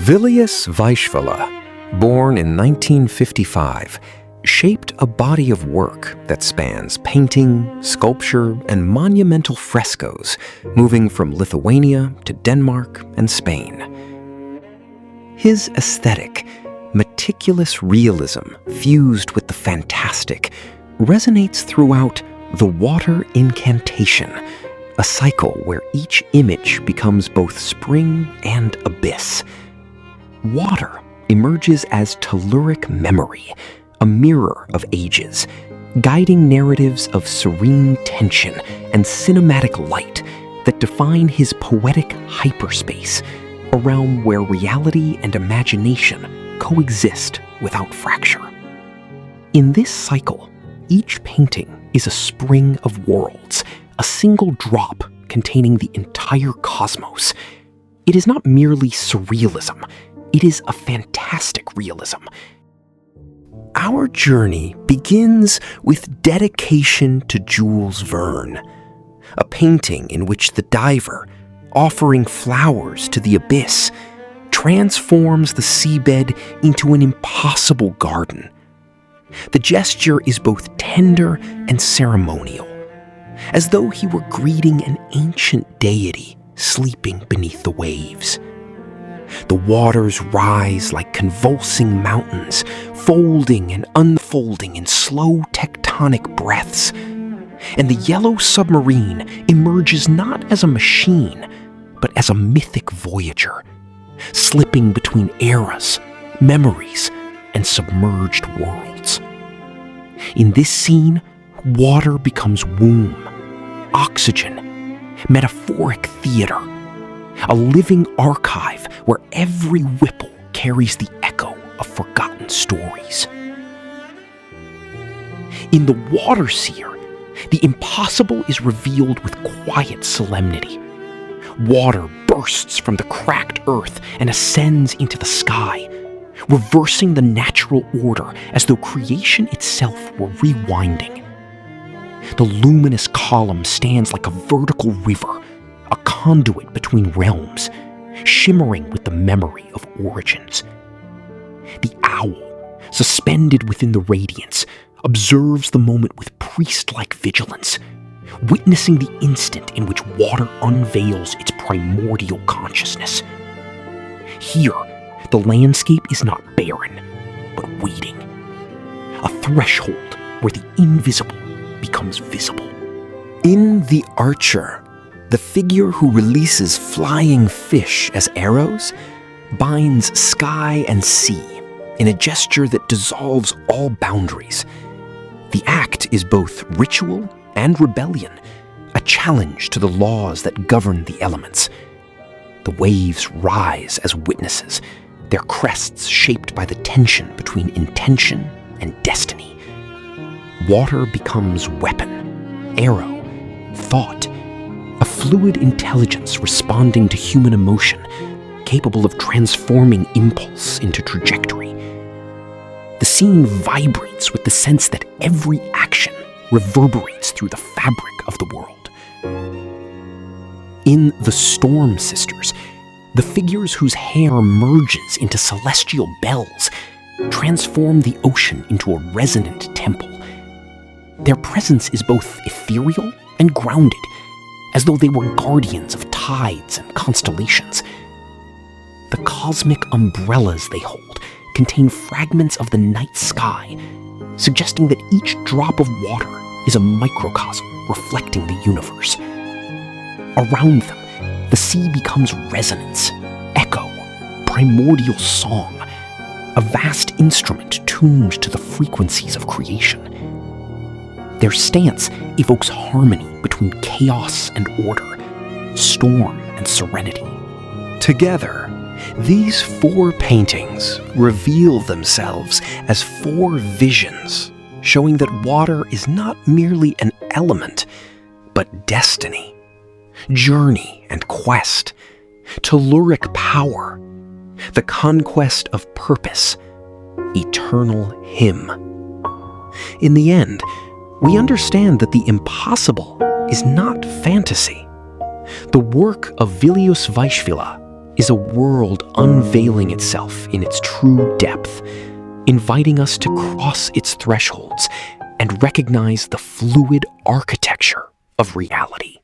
Vilijus Vaisvila, born in 1955, shaped a body of work that spans painting, sculpture, and monumental frescoes, moving from Lithuania to Denmark and Spain. His aesthetic, meticulous realism fused with the fantastic, resonates throughout The Water Incantation, a cycle where each image becomes both spring and abyss. Water emerges as telluric memory, a mirror of ages, guiding narratives of serene tension and cinematic light that define his poetic hyperspace, a realm where reality and imagination coexist without fracture. In this cycle, each painting is a spring of worlds, a single drop containing the entire cosmos. It is not merely surrealism, it is a fantastic realism. Our journey begins with dedication to Jules Verne, a painting in which the diver, offering flowers to the abyss, transforms the seabed into an impossible garden. The gesture is both tender and ceremonial, as though he were greeting an ancient deity sleeping beneath the waves. The waters rise like convulsing mountains, folding and unfolding in slow tectonic breaths. And the yellow submarine emerges not as a machine, but as a mythic voyager, slipping between eras, memories, and submerged worlds. In this scene, water becomes womb, oxygen, metaphoric theater, a living archive where every ripple carries the echo of forgotten stories. In The Water Seer, the impossible is revealed with quiet solemnity. Water bursts from the cracked earth and ascends into the sky, reversing the natural order as though creation itself were rewinding. The luminous column stands like a vertical river, a conduit between realms, shimmering with the memory of origins. The owl, suspended within the radiance, observes the moment with priest-like vigilance, witnessing the instant in which water unveils its primordial consciousness. Here, the landscape is not barren, but waiting, a threshold where the invisible becomes visible. In The Archer, the figure who releases flying fish as arrows binds sky and sea in a gesture that dissolves all boundaries. The act is both ritual and rebellion, a challenge to the laws that govern the elements. The waves rise as witnesses, their crests shaped by the tension between intention and destiny. Water becomes weapon, arrow, thought, a fluid intelligence responding to human emotion, capable of transforming impulse into trajectory. The scene vibrates with the sense that every action reverberates through the fabric of the world. In The Storm Sisters, the figures whose hair merges into celestial bells transform the ocean into a resonant temple. Their presence is both ethereal and grounded, as though they were guardians of tides and constellations. The cosmic umbrellas they hold contain fragments of the night sky, suggesting that each drop of water is a microcosm reflecting the universe. Around them, the sea becomes resonance, echo, primordial song, a vast instrument tuned to the frequencies of creation. Their stance evokes harmony between chaos and order, storm and serenity. Together, these four paintings reveal themselves as four visions, showing that water is not merely an element, but destiny, journey and quest, telluric power, the conquest of purpose, eternal hymn. In the end, we understand that the impossible is not fantasy. The work of Vilijus Vaisvila is a world unveiling itself in its true depth, inviting us to cross its thresholds and recognize the fluid architecture of reality.